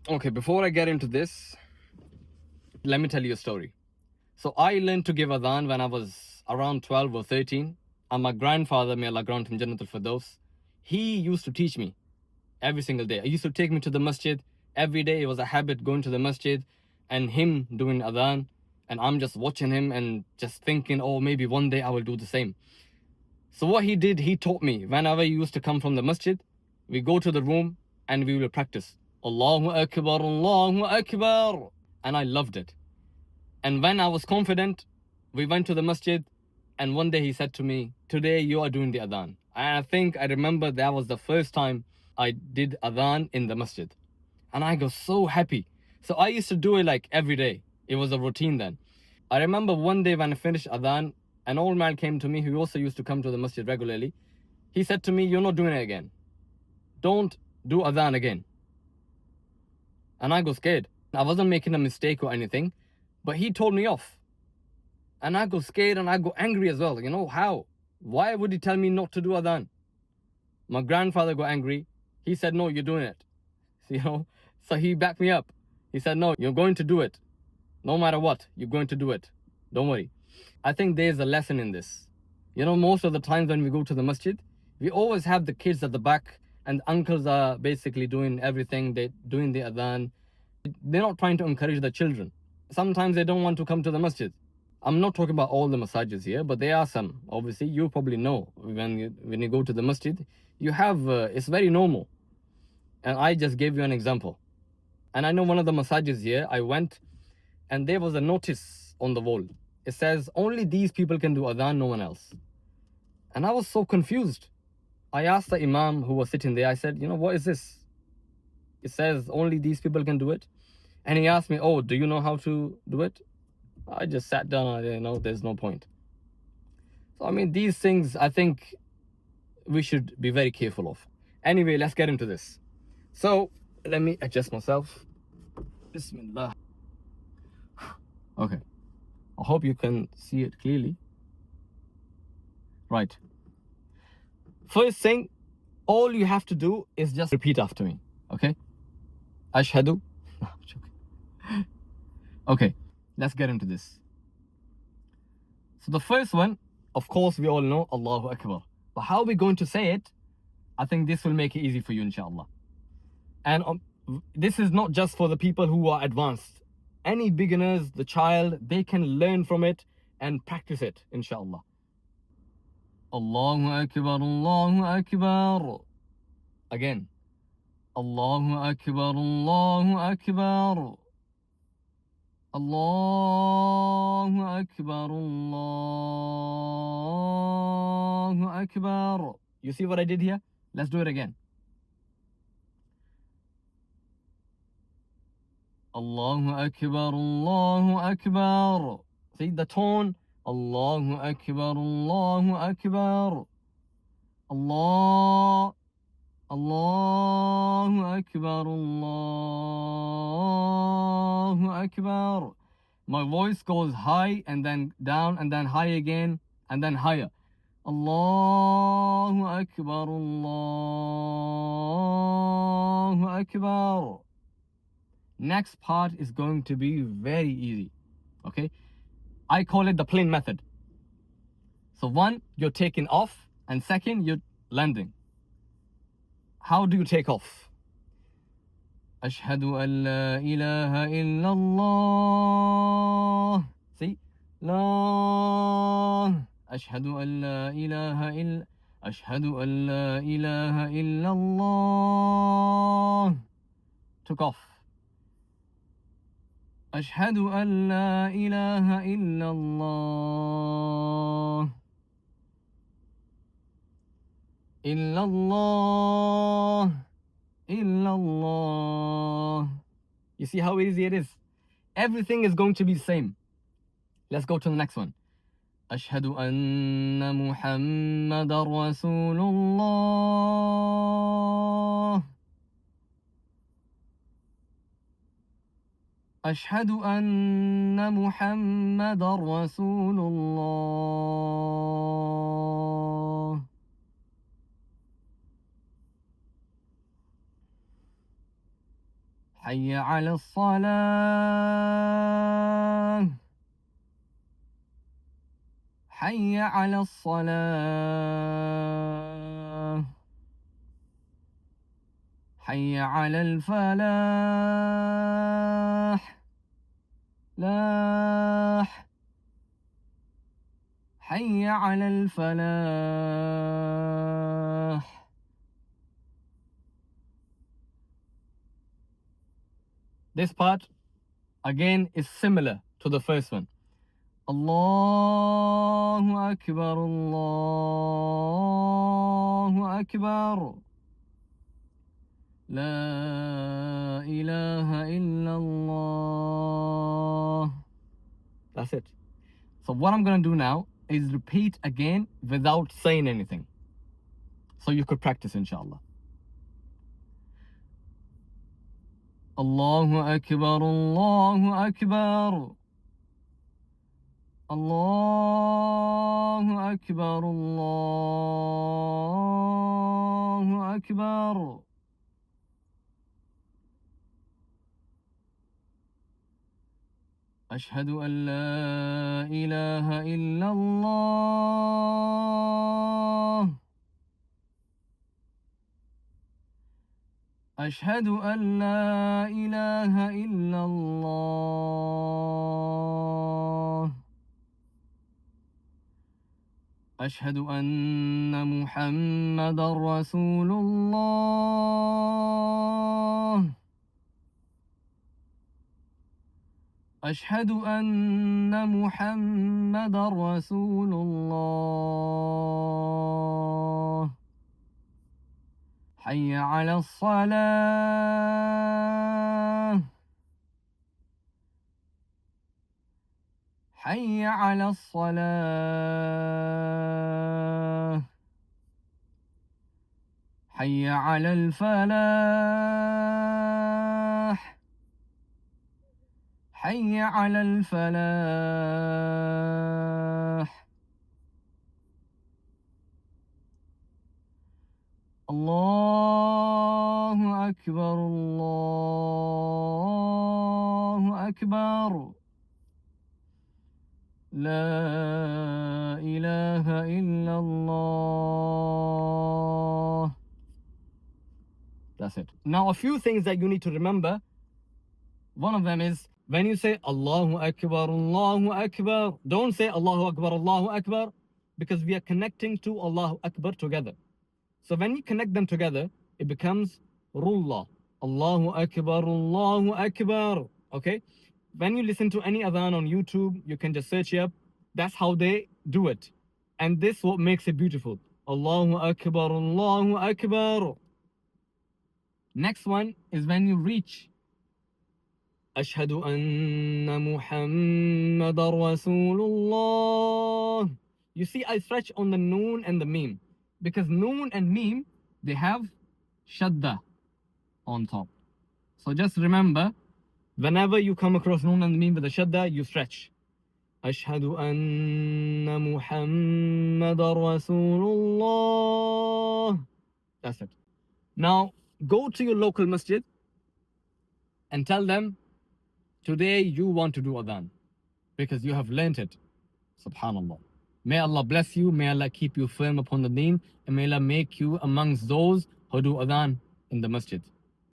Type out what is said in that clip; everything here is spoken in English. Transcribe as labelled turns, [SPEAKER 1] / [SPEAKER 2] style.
[SPEAKER 1] Okay, before I get into this, let me tell you a story. So I learned to give adhan when I was around 12 or 13. And my grandfather, may Allah grant him Jannatul Firdaus, he used to teach me every single day. He used to take me to the masjid every day. It was a habit going to the masjid and him doing adhan. And I'm just watching him and just thinking, oh, maybe one day I will do the same. So what he did, he taught me. Whenever he used to come from the masjid, we go to the room and we will practice. Allahu Akbar, Allahu Akbar. And I loved it. And when I was confident, we went to the masjid, and one day he said to me, today you are doing the adhan. And I think I remember that was the first time I did adhan in the masjid. And I got so happy. So I used to do it like every day. It was a routine then. I remember one day when I finished adhan, an old man came to me who also used to come to the masjid regularly. He said to me, you're not doing it again. Don't do adhan again. And I got scared. I wasn't making a mistake or anything, but he told me off. And I got scared and I got angry as well. You know, how? Why would he tell me not to do adhan? My grandfather got angry. He said, no, you're doing it. You know, so he backed me up. He said, no, you're going to do it. No matter what, you're going to do it. Don't worry. I think there's a lesson in this. You know, most of the times when we go to the masjid, we always have the kids at the back and the uncles are basically doing everything. They're doing the adhan. They're not trying to encourage the children. Sometimes they don't want to come to the masjid. I'm not talking about all the masajids here, but there are some. Obviously, you probably know when you go to the masjid, you have it's very normal. And I just gave you an example. And I know one of the masajids here, I went and there was a notice on the wall. It says only these people can do adhan, no one else. And I was so confused. I asked the imam who was sitting there, I said, you know, what is this? It says only these people can do it. And he asked me, oh, do you know how to do it? I just sat down and you know, there's no point. So, I mean, these things, I think we should be very careful of. Anyway, let's get into this. So, let me adjust myself. Bismillah. Okay. I hope you can see it clearly. Right. First thing, all you have to do is just repeat after me. Okay? Ashhadu. Okay, let's get into this. So the first one, of course, we all know Allahu Akbar. But how are we going to say it? I think this will make it easy for you, inshallah. And this is not just for the people who are advanced. Any beginners, the child, they can learn from it and practice it, inshallah. Allahu Akbar, Allahu Akbar. Again. Allahu Akbar, Allahu Akbar. Allahu Akbar, Allahu Akbar. You see what I did here? Let's do it again. Allahu Akbar, Allahu Akbar. See the tone? Allahu Akbar, Allahu Akbar. Allah, Allahu Akbar, Allahu Akbar. My voice goes high and then down and then high again and then higher. Allahu Akbar, Allahu Akbar. Next part is going to be very easy. Okay? I call it the plain method. So one, you're taking off, and second, you're landing. How do you take off? Ashhadu an la ilaha illallah. See? La. Ashhadu an la ilaha illa. Ashhadu an la ilaha illallah. Took off. Ashhadu an la ilaha illallah. Illallah. Illallah. You see how easy it is? Everything is going to be the same. Let's go to the next one. Ashhadu anna Muhammadar Rasulullah. Ashhadu anna Muhammadar Rasulullah. حي على الصلاة حي على الصلاة حي على الفلاح لاح حي على الفلاح. This part again is similar to the first one. الله أكبر الله أكبر لا إله إلا الله. That's it. So what I'm going to do now is repeat again without saying anything. So you could practice, inshallah. Allahu Akbar, Allahu Akbar. Allahu Akbar, Allahu Akbar. أشهد أن لا إله إلا الله. أشهد أن لا إله إلا الله. أشهد أن محمدا رسول الله. أشهد أن محمدا رسول الله. حي على الصلاة حي على الصلاة حي على الفلاح حي على الفلاح. الله أكبر الله أكبر لا إله إلا الله. That's it. Now a few things that you need to remember. One of them is when you say Allahu Akbar, don't say Allahu Akbar, because we are connecting to Allahu Akbar together. So when you connect them together, it becomes Rullah. Allahu Akbar. Okay? When you listen to any adhan on YouTube, you can just search it up. That's how they do it. And this what makes it beautiful. Allahu Akbar. Next one is when you reach أشهد أن محمدا رسول الله. You see, I stretch on the noon and the meme, because noon and meme, they have shadda on top. So just remember, whenever you come across noon and the meme with the shadda, you stretch. أشهد أن محمدا رسول الله. That's it. Now, go to your local masjid and tell them, today you want to do adhan, because you have learnt it. Subhanallah. May Allah bless you, may Allah keep you firm upon the deen, and may Allah make you amongst those who do adhan in the masjid.